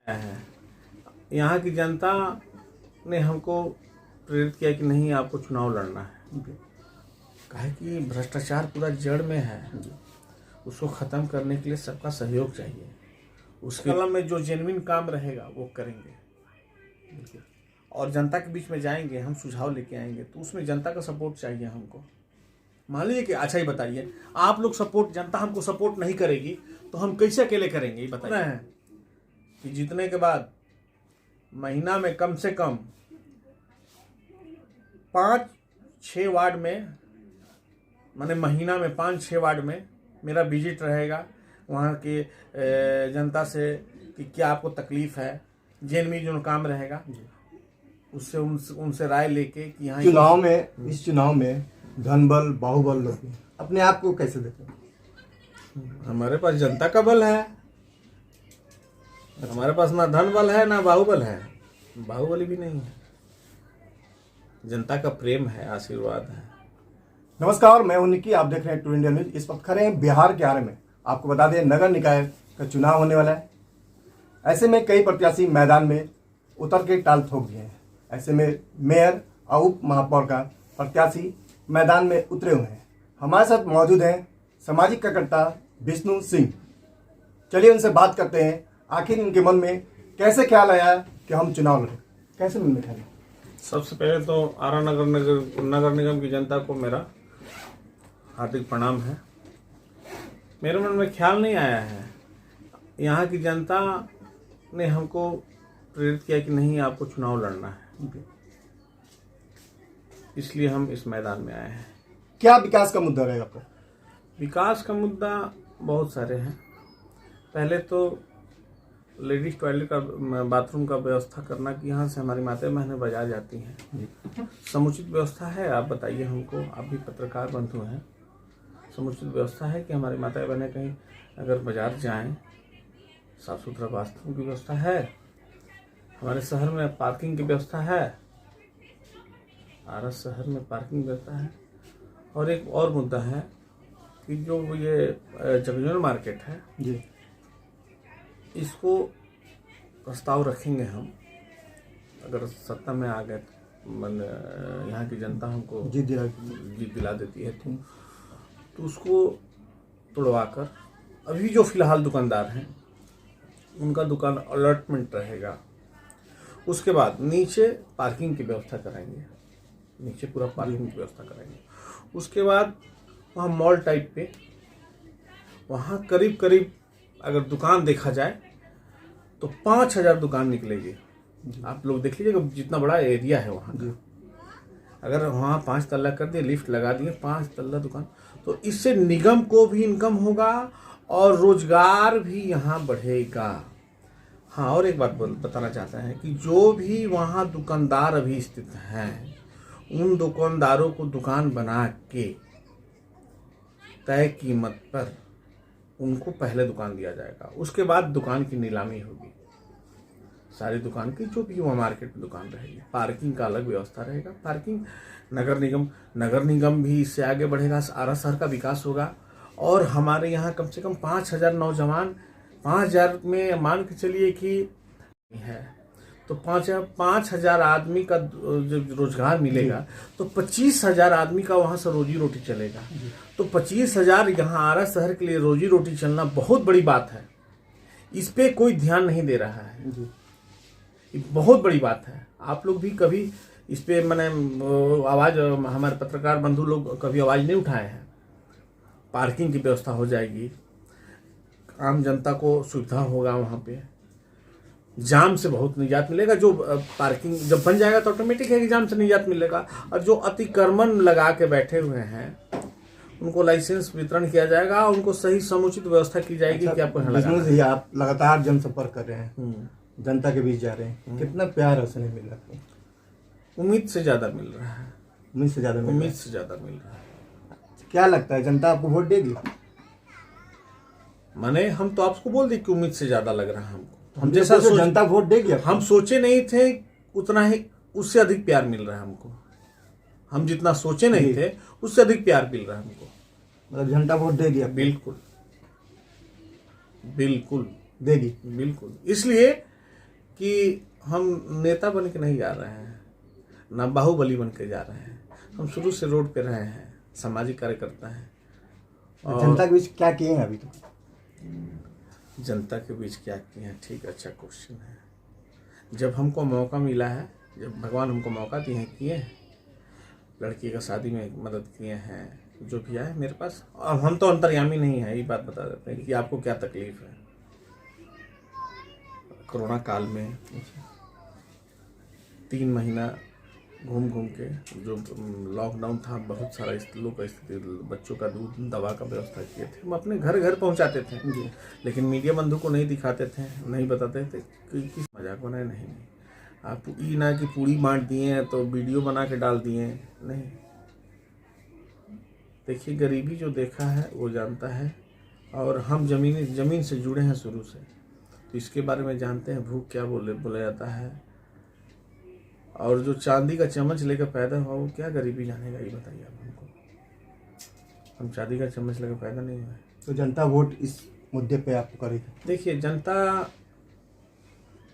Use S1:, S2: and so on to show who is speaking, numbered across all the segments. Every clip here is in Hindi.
S1: है। यहाँ की जनता ने हमको प्रेरित किया कि नहीं, आपको चुनाव लड़ना है। काहे कि भ्रष्टाचार पूरा जड़ में है, उसको ख़त्म करने के लिए सबका सहयोग चाहिए। उसके कलम में जो जेन्युइन काम रहेगा वो करेंगे और जनता के बीच में जाएंगे, हम सुझाव लेके आएंगे, तो उसमें जनता का सपोर्ट चाहिए हमको। मान लीजिए कि अच्छा ही बताइए, आप लोग सपोर्ट, जनता हमको सपोर्ट नहीं करेगी तो हम कैसे अकेले करेंगे, ये बताइए। कि जीतने के बाद महीना में कम से कम 5-6 वार्ड में, माने महीना में 5-6 वार्ड में मेरा विजिट रहेगा वहाँ के जनता से कि क्या आपको तकलीफ है, जेन्युइन जो काम रहेगा उससे उनसे राय लेके कि यहाँ
S2: चुनाव में, इस चुनाव में धन बल बाहुबल लोग अपने आप को कैसे देते हैं?
S1: हमारे पास जनता का बल है। हमारे पास ना धन बल है ना बाहुबल है, बाहुबली भी नहीं है। जनता का प्रेम है, आशीर्वाद है।
S2: नमस्कार, मैं हूं निकी, आप देख रहे हैं टू इंडिया न्यूज। इस वक्त खड़े हैं बिहार के आरे में। आपको बता दें, नगर निकाय का चुनाव होने वाला है। ऐसे में कई प्रत्याशी मैदान में उतर के टाल ठोक दिए हैं। ऐसे में मेयर और उप महापौर का प्रत्याशी मैदान में उतरे हुए हैं। हमारे साथ मौजूद हैं सामाजिक कार्यकर्ता विष्णु सिंह। चलिए उनसे बात करते हैं, आखिर इनके मन में कैसे ख्याल आया कि हम चुनाव लड़ें। कैसे मन में ख्याल?
S1: सबसे पहले तो आरा नगर निगम की जनता को मेरा हार्दिक प्रणाम है। मेरे मन में ख्याल नहीं आया है। यहाँ की जनता ने हमको प्रेरित किया कि नहीं, आपको चुनाव लड़ना है, इसलिए हम इस मैदान में आए हैं।
S2: क्या विकास का मुद्दा रहेगा आपका?
S1: विकास का मुद्दा बहुत सारे हैं। पहले तो लेडीज टॉयलेट का, बाथरूम का व्यवस्था करना कि यहाँ से हमारी माताएं बहनें बाजार जाती हैं। समुचित व्यवस्था है? आप बताइए हमको, आप भी पत्रकार बंधु हैं। समुचित व्यवस्था है कि हमारी माताएं बहनें कहीं अगर बाजार जाएं, साफ सुथरा बाथरूम की व्यवस्था है? हमारे शहर में पार्किंग की व्यवस्था है? आरा शहर में पार्किंग व्यवस्था है? और एक और मुद्दा है कि जो ये जगजोर मार्केट है
S2: जी,
S1: इसको प्रस्ताव रखेंगे हम, अगर सत्ता में आ गए तो यहाँ की जनता हमको जीत दिला देती है तो उसको तोड़वाकर, अभी जो फिलहाल दुकानदार हैं उनका दुकान अलॉटमेंट रहेगा। उसके बाद नीचे पार्किंग की व्यवस्था कराएंगे, नीचे पूरा पार्किंग की व्यवस्था कराएंगे। उसके बाद वहाँ मॉल टाइप पे, वहाँ करीब करीब अगर दुकान देखा जाए तो 5000 दुकान निकलेगी। आप लोग देख लीजिएगा जितना बड़ा एरिया है वहाँ का। अगर वहाँ 5 तल्ला कर दिए, लिफ्ट लगा दिए, 5 तल्ला दुकान, तो इससे निगम को भी इनकम होगा और रोजगार भी यहाँ बढ़ेगा। हाँ, और एक बात बताना चाहता है कि जो भी वहाँ दुकानदार अभी स्थित हैं, उन दुकानदारों को दुकान बना के तय कीमत पर उनको पहले दुकान दिया जाएगा। उसके बाद दुकान की नीलामी होगी, सारी दुकान की, जो भी वहाँ मार्केट में दुकान रहेगी। पार्किंग का अलग व्यवस्था रहेगा। पार्किंग नगर निगम भी इससे आगे बढ़ेगा, आरा शहर का विकास होगा। और हमारे यहाँ कम से कम 5000 नौजवान, 5000 में मान के चलिए कि है तो 5000 आदमी का जब रोजगार मिलेगा तो 25000 आदमी का वहाँ से रोजी रोटी चलेगा। तो 25000 यहाँ आरा शहर के लिए रोजी रोटी चलना बहुत बड़ी बात है। इस पे कोई ध्यान नहीं दे रहा है, ये बहुत बड़ी बात है। आप लोग भी कभी इस पे मैंने आवाज़, हमारे पत्रकार बंधु लोग कभी आवाज़ नहीं उठाए हैं। पार्किंग की व्यवस्था हो जाएगी, आम जनता को सुविधा होगा, वहाँ पे जाम से बहुत निजात मिलेगा। जो पार्किंग जब बन जाएगा तो ऑटोमेटिक है कि जाम से निजात मिलेगा। और जो अतिक्रमण लगा के बैठे हुए हैं उनको लाइसेंस वितरण किया जाएगा, उनको सही समुचित व्यवस्था की जाएगी। कि आपको
S2: आप लगातार जनसंपर्क कर रहे हैं, जनता के बीच जा रहे हैं, कितना प्यार और स्नेह मिल रहा है?
S1: उम्मीद से ज्यादा मिल रहा है।
S2: उम्मीद से ज्यादा
S1: मिल रहा है।
S2: क्या लगता है, जनता आपको वोट देगी?
S1: माने हम तो आपको बोल दे कि उम्मीद से ज्यादा लग रहा है हमको।
S2: हम जैसा जनता वोट देगी,
S1: हम सोचे नहीं थे उतना ही, उससे अधिक प्यार मिल रहा है हमको। हम जितना सोचे नहीं थे उससे अधिक प्यार मिल रहा है हमको।
S2: मतलब जनता वोट देगी?
S1: बिल्कुल बिल्कुल
S2: देगी,
S1: बिल्कुल। इसलिए कि हम नेता बन के नहीं जा रहे हैं, ना बाहुबली बन के जा रहे हैं। हम शुरू से रोड पे रहे हैं, सामाजिक कार्यकर्ता हैं।
S2: जनता के बीच क्या किए हैं अभी तक?
S1: जनता के बीच क्या किए हैं, ठीक, अच्छा क्वेश्चन है। जब हमको मौका मिला है, जब भगवान हमको मौका दिए हैं, किए हैं। लड़की का शादी में मदद किए हैं, जो भी आए मेरे पास। और हम तो अंतर्यामी नहीं है, ये बात बता देते हैं कि आपको क्या तकलीफ है। कोरोना काल में 3 महीना घूम घूम के, जो लॉकडाउन था, बहुत सारा लोग का स्थिति, बच्चों का दूध दवा का व्यवस्था किए थे। हम अपने घर घर पहुंचाते थे, लेकिन मीडिया बंधु को नहीं दिखाते थे, नहीं बताते थे कि किस मजाक बनाए। नहीं, आप ये ना कि पूरी बांट दिए हैं तो वीडियो बना के डाल दिए, नहीं। देखिए, गरीबी जो देखा है वो जानता है, और हम ज़मीन से जुड़े हैं शुरू से, तो इसके बारे में जानते हैं भूख क्या बोला जाता है। और जो चांदी का चम्मच लेकर पैदा हुआ वो क्या गरीबी जानेगा, ये बताइए आप हमको। हम चांदी का चम्मच लेकर पैदा नहीं हुए।
S2: तो जनता वोट इस मुद्दे पे आपको करेगी?
S1: देखिए, जनता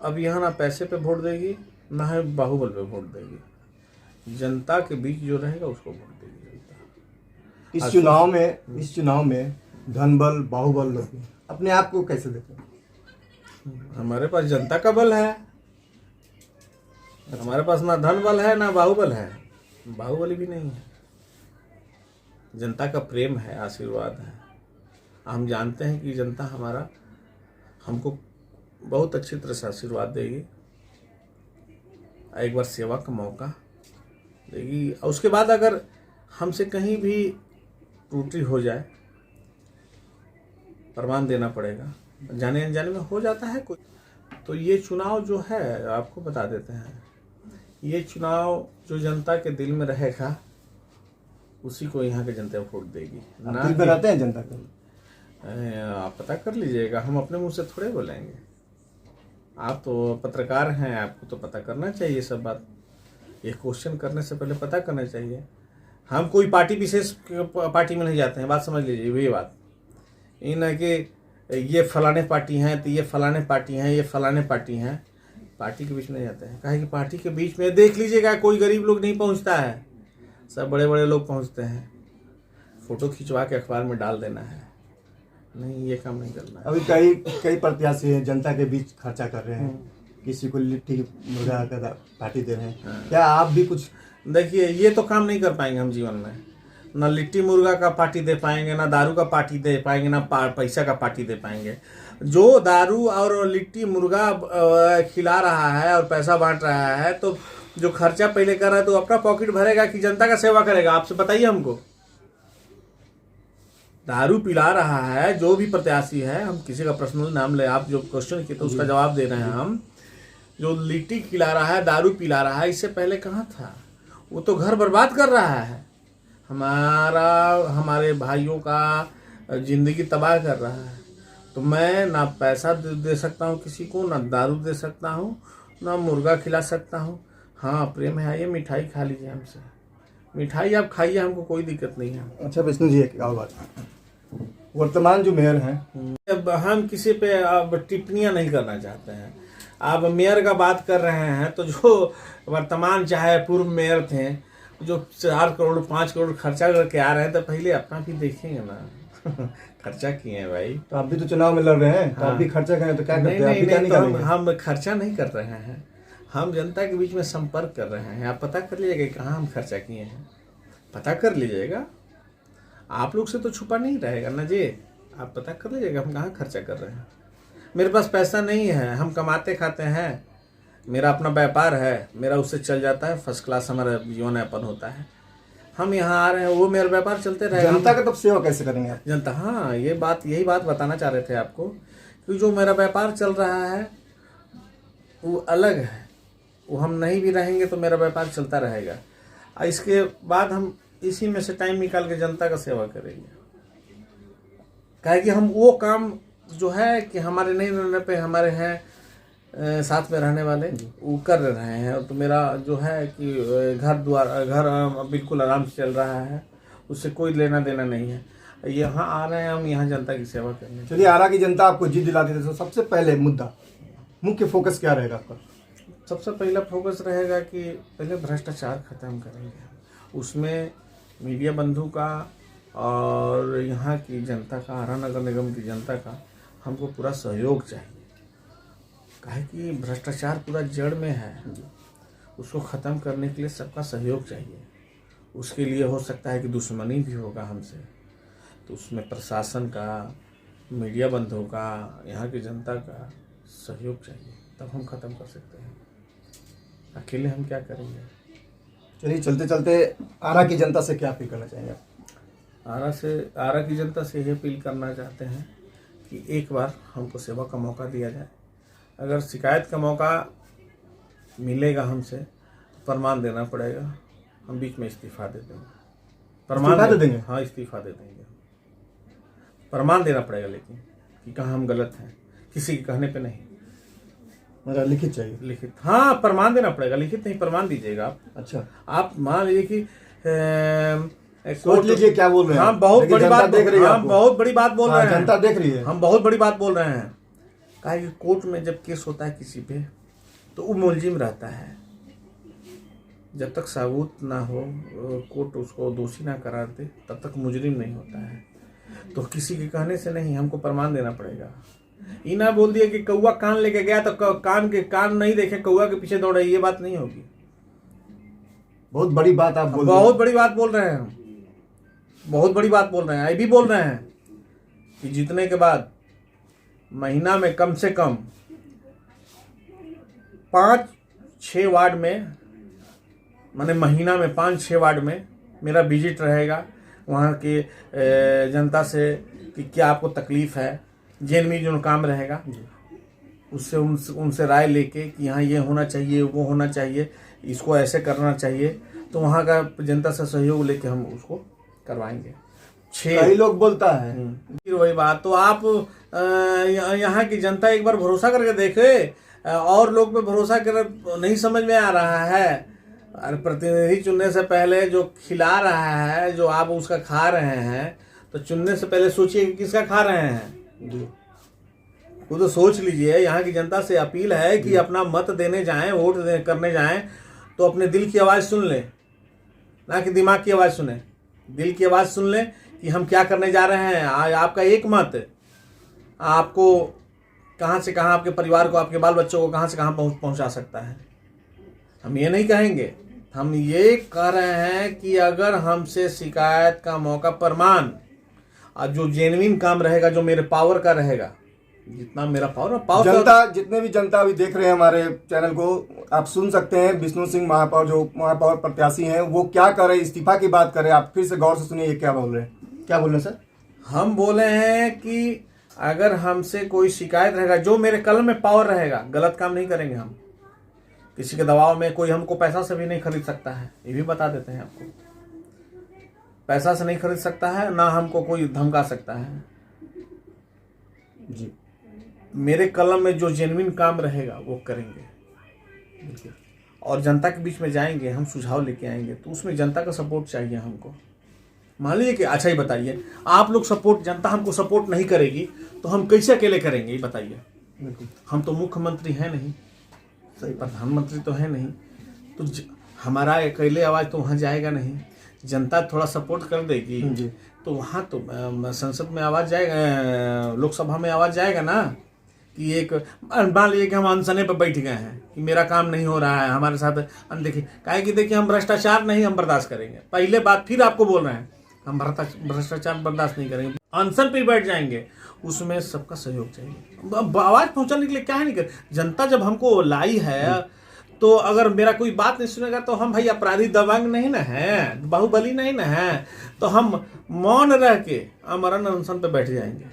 S1: अब यहाँ ना पैसे पे वोट देगी, ना है बाहुबल पे वोट देगी। जनता के बीच जो रहेगा उसको वोट देगी जनता।
S2: इस चुनाव में धनबल बाहुबल लोग अपने आप को कैसे देखते हैं?
S1: हमारे पास जनता का बल है, हमारे पास ना धन बल है ना बाहुबल है, बाहुबली भी नहीं है। जनता का प्रेम है, आशीर्वाद है। हम जानते हैं कि जनता हमको बहुत अच्छी तरह से आशीर्वाद देगी, एक बार सेवा का मौका देगी, और उसके बाद अगर हमसे कहीं भी त्रुटि हो जाए, प्रमाण देना पड़ेगा। जाने अनजाने में हो जाता है कोई। तो ये चुनाव जो है, आपको बता देते हैं, ये चुनाव जो जनता के दिल में रहेगा उसी को यहाँ के जनता वोट देगी।
S2: ना दिल में रहते हैं जनता को,
S1: आप पता कर लीजिएगा, हम अपने मुंह से थोड़े बोलेंगे। आप तो पत्रकार हैं, आपको तो पता करना चाहिए सब बात। ये क्वेश्चन करने से पहले पता करना चाहिए। हम कोई पार्टी विशेष पार्टी में नहीं जाते हैं, बात समझ लीजिए। ये बात ये ना कि ये फलाने पार्टी हैं, तो ये फलाने पार्टी हैं, ये फलाने पार्टी हैं, पार्टी के बीच में नहीं जाते हैं। कहे कि पार्टी के बीच में देख लीजिएगा, कोई गरीब लोग नहीं पहुंचता है, सब बड़े बड़े लोग पहुंचते हैं। फोटो खिंचवा के अखबार में डाल देना है, नहीं, ये काम नहीं करना है।
S2: अभी कई प्रत्याशी हैं, जनता के बीच खर्चा कर रहे हैं, किसी को लिट्टी मुर्गा का पार्टी दे रहे हैं। क्या आप भी कुछ?
S1: देखिए, ये तो काम नहीं कर पाएंगे हम जीवन में। ना लिट्टी मुर्गा का पार्टी दे पाएंगे, ना दारू का पार्टी दे पाएंगे, ना पैसा का पार्टी दे पाएंगे। जो दारू और लिट्टी मुर्गा खिला रहा है और पैसा बांट रहा है, तो जो खर्चा पहले कर रहा है तो अपना पॉकेट भरेगा कि जनता का सेवा करेगा? आपसे बताइए हमको। दारू पिला रहा है जो भी प्रत्याशी है, हम किसी का पर्सनल नाम ले, आप जो क्वेश्चन किए तो उसका जवाब दे रहे हैं हम। जो लिट्टी खिला रहा है, दारू पिला रहा है, इससे पहले कहाँ था? वो तो घर बर्बाद कर रहा है, हमारे भाइयों का जिंदगी तबाह कर रहा है। तो मैं ना पैसा दे सकता हूँ किसी को, ना दारू दे सकता हूँ, ना मुर्गा खिला सकता हूँ। हाँ, प्रेम है, आइए मिठाई खा लीजिए हमसे, मिठाई आप खाइए, हमको कोई दिक्कत नहीं है।
S2: अच्छा विष्णु जी, एक और बात, वर्तमान जो मेयर हैं,
S1: अब हम किसी पे अब टिप्पणियां नहीं करना चाहते हैं। आप मेयर का बात कर रहे हैं, तो जो वर्तमान चाहे पूर्व मेयर थे, जो 4 करोड़ 5 करोड़ खर्चा करके आ रहे हैं, तो पहले अपना भी देखेंगे ना। खर्चा किए हैं भाई।
S2: तो आप भी तो चुनाव में लड़ रहे हैं, तो आप भी खर्चा करें तो क्या करते हैं?
S1: नहीं, तो हम खर्चा नहीं कर रहे हैं, हम जनता के बीच में संपर्क कर रहे हैं। आप पता कर लीजिएगा कहाँ हम खर्चा किए हैं, पता कर लीजिएगा। आप लोग से तो छुपा नहीं रहेगा ना जी, आप पता कर लीजिएगा हम कहाँ खर्चा कर रहे हैं। मेरे पास पैसा नहीं है, हम कमाते खाते हैं, मेरा अपना व्यापार है, मेरा उससे चल जाता है, फर्स्ट क्लास हमारा जीवन यापन होता है। हम यहाँ आ रहे हैं, वो मेरा व्यापार चलते रहेगा।
S2: जनता का तब सेवा कैसे करेंगे आप?
S1: जनता, हाँ, यही बात बताना चाह रहे थे आपको कि जो मेरा व्यापार चल रहा है वो अलग है, वो हम नहीं भी रहेंगे तो मेरा व्यापार चलता रहेगा। इसके बाद हम इसी में से टाइम निकाल के जनता का सेवा करेंगे। कहे कि हम वो काम जो है कि हमारे नहीं रहने पे हमारे हैं साथ में रहने वाले, वो कर रहे हैं। तो मेरा जो है कि घर बिल्कुल आराम से चल रहा है, उससे कोई लेना देना नहीं है। यहाँ आ रहे हैं हम यहाँ जनता की सेवा करने।
S2: चलिए, आरा की जनता आपको जीत दिलाती है, तो सबसे पहले मुद्दा मुख्य फोकस क्या रहेगा आपका?
S1: सबसे पहला फोकस रहेगा कि पहले भ्रष्टाचार खत्म करेंगे, उसमें मीडिया बंधु का और यहाँ की जनता का, आरा नगर निगम की जनता का हमको पूरा सहयोग चाहिए। काहे कि भ्रष्टाचार पूरा जड़ में है, उसको ख़त्म करने के लिए सबका सहयोग चाहिए। उसके लिए हो सकता है कि दुश्मनी भी होगा हमसे, तो उसमें प्रशासन का, मीडिया बंधुओं का, यहाँ की जनता का सहयोग चाहिए, तब हम ख़त्म कर सकते हैं। अकेले हम क्या करेंगे।
S2: चलिए, चलते चलते आरा की जनता से क्या अपील करना चाहेंगे आप?
S1: आरा की जनता से यह अपील करना चाहते हैं कि एक बार हमको सेवा का मौका दिया जाए। अगर शिकायत का मौका मिलेगा हमसे तो प्रमाण देना पड़ेगा, हम बीच में इस्तीफा दे देंगे।
S2: इस्तीफा दे देंगे?
S1: हाँ, इस्तीफा दे देंगे। प्रमाण देना पड़ेगा लेकिन कि कहाँ हम गलत हैं, किसी के कहने पे नहीं।
S2: मतलब लिखित चाहिए?
S1: लिखित, हाँ, प्रमाण देना पड़ेगा, लिखित नहीं, प्रमाण दीजिएगा आप।
S2: अच्छा,
S1: आप मान लीजिए कि
S2: सोच लीजिए क्या बोल रहे हैं।
S1: हाँ, बहुत बड़ी बात
S2: देख रही है,
S1: हम बहुत बड़ी बात बोल रहे हैं।
S2: जनता देख रही है,
S1: हम बहुत बड़ी बात बोल रहे हैं। कहा कि कोर्ट में जब केस होता है किसी पे तो वो मुलजिम रहता है, जब तक सबूत ना हो, कोर्ट उसको दोषी ना करार दे, तब तक मुजरिम नहीं होता है। तो किसी के कहने से नहीं, हमको प्रमाण देना पड़ेगा। ये ना बोल दिया कि कौआ कान लेके गया तो कान नहीं देखे, कौआ के पीछे दौड़े, ये बात नहीं होगी।
S2: बहुत बड़ी बात आप बोल रहे हैं।
S1: बहुत बड़ी बात बोल रहे हैं, बहुत बड़ी बात बोल रहे हैं। ये भी बोल रहे हैं कि जीतने के बाद महीना में कम से कम 5-6 वार्ड में, माने महीना में 5-6 वार्ड में मेरा विजिट रहेगा, वहाँ के जनता से कि क्या आपको तकलीफ है, जेनवी जो काम रहेगा उससे उनसे राय लेके कि यहाँ ये होना चाहिए, वो होना चाहिए, इसको ऐसे करना चाहिए, तो वहाँ का जनता से सहयोग लेके हम उसको करवाएंगे।
S2: कई लोग बोलता है
S1: फिर वही बात, तो आप यहाँ की जनता एक बार भरोसा करके देखे, और लोग पे भरोसा कर नहीं समझ में आ रहा है। अरे प्रतिनिधि चुनने से पहले जो खिला रहा है, जो आप उसका खा रहे हैं, तो चुनने से पहले सोचिए कि किसका खा रहे हैं जी। वो तो सोच लीजिए। यहाँ की जनता से अपील है कि अपना मत देने जाएं, वोट करने जाएं तो अपने दिल की आवाज़ सुन लें, ना कि दिमाग की आवाज़ सुने। दिल की आवाज़ सुन लें कि हम क्या करने जा रहे हैं। आज आपका एक मत आपको कहाँ से कहाँ, आपके परिवार को, आपके बाल बच्चों को कहाँ से कहाँ पहुँचा सकता है। हम ये नहीं कहेंगे, हम ये कह रहे हैं कि अगर हमसे शिकायत का मौका, प्रमाण और जो जेन्युइन काम रहेगा, जो मेरे पावर का रहेगा, जितना मेरा पावर
S2: जनता, जितने भी जनता अभी देख रहे हैं हमारे चैनल को, आप सुन सकते हैं विष्णु सिंह महापौर, जो महापौर प्रत्याशी हैं, वो क्या कर रहे हैं, इस्तीफा की बात कर रहे हैं। आप फिर से गौर से सुनिए, क्या बोल रहे हैं, क्या बोल रहे हैं सर?
S1: हम बोले हैं कि अगर हमसे कोई शिकायत रहेगा, जो मेरे कलम में पावर रहेगा, गलत काम नहीं करेंगे हम। किसी के दबाव में कोई हमको पैसा से भी नहीं खरीद सकता है, ये भी बता देते हैं आपको। पैसा से नहीं खरीद सकता है, ना हमको कोई धमका सकता है
S2: जी।
S1: मेरे कलम में जो जेन्युइन काम रहेगा वो करेंगे, और जनता के बीच में जाएंगे, हम सुझाव लेके आएंगे, तो उसमें जनता का सपोर्ट चाहिए हमको। मान लीजिए कि अच्छा ही बताइए, आप लोग सपोर्ट, जनता हमको सपोर्ट नहीं करेगी तो हम कैसे अकेले करेंगे, ये बताइए। हम तो मुख्यमंत्री हैं नहीं, सही, प्रधानमंत्री तो है नहीं, तो हमारा अकेले आवाज़ तो वहाँ जाएगा नहीं। जनता थोड़ा सपोर्ट कर देगी तो वहाँ तो संसद में आवाज़ जाएगा, लोकसभा में आवाज़ जाएगा ना। कि एक मान लीजिए कि हम अनशने पर बैठ गए हैं कि मेरा काम नहीं हो रहा है, हमारे साथ अनदेखी, काहे कि देखिए हम भ्रष्टाचार नहीं हम बर्दाश्त करेंगे। पहले बात, फिर आपको बोल रहे हैं हम भ्रष्टाचार बर्दाश्त नहीं करेंगे, अनशन पर बैठ जाएंगे। उसमें सबका सहयोग चाहिए। आवाज़ पहुँचाने के लिए क्या है नहीं कर, जनता जब हमको लाई है तो अगर मेरा कोई बात नहीं सुनेगा तो हम भाई अपराधी दबंग नहीं ना है, बाहुबली नहीं ना है, तो हम मौन रह के अमरण अनशन पे बैठ जाएंगे।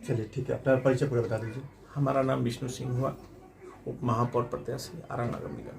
S2: चलिए ठीक है, अपना परिचय पूरा बता दीजिए।
S1: हमारा नाम विष्णु सिंह हुआ, उप महापौर प्रत्याशी आरा नगर निगम।